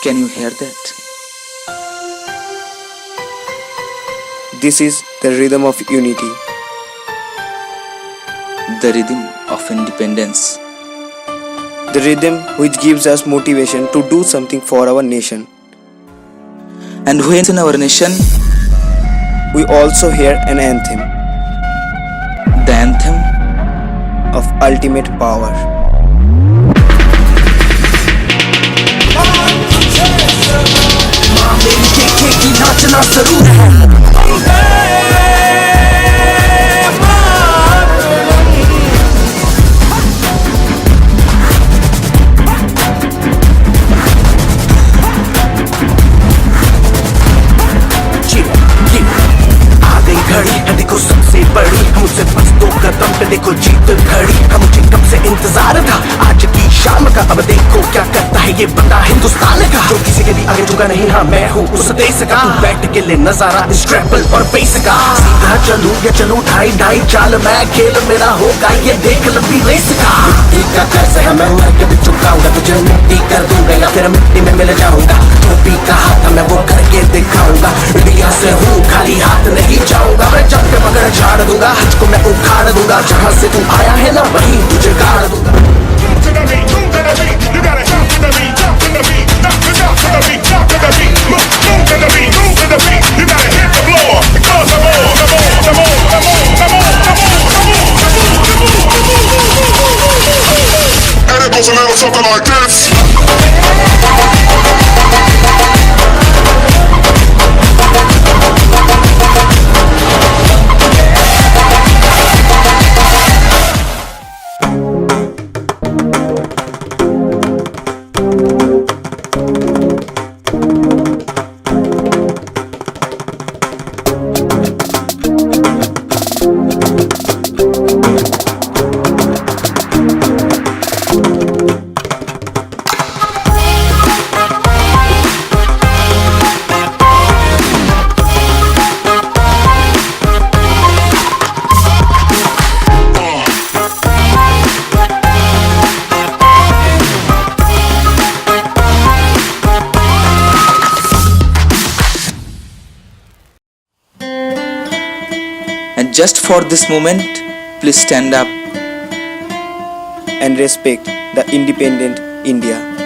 Can you hear that? This is the rhythm of unity. The rhythm of independence. The rhythm which gives us motivation to do something for our nation. And when in our nation, We also hear an anthem the anthem of ultimate power. नाचना जरूर है आ गई घड़ी है देखो सबसे बड़ी हमसे बस 2 कदम पे देखो जीत खड़ी हम मुझे कब से इंतजार था आज की शाम का अब देखो क्या करता है ये बंदा हिंदुस्तान का जो किसी के भी आगे झुका नहीं हाँ मैं हूँ उस देश का तू बैठ के ले नजारा इस ट्रैपल और बेस का सीधा चलूं या चलूं ढाई ढाई चाल मैं खेल मेरा होगा ये देख लंबी रेस का मिट्टी का कर्ज है मैं मर के भी चुकाऊंगा तुझे मिट्टी कर दूंगा या फिर मिट्टी में मिल जाऊंगा जो भी कहा था मैं वो करके दिखाऊंगा इंडिया से हूँ खाली हाथ नहीं जाऊंगा मैं जब पे पकड़ झाड़ दूंगा तुझको मैं उखाड़ दूंगा जहाँ से तू आया है ना वहीं तुझे गाड़ दूंगा And it goes a little something like this. and just for this moment, please stand up. And respect the independent India.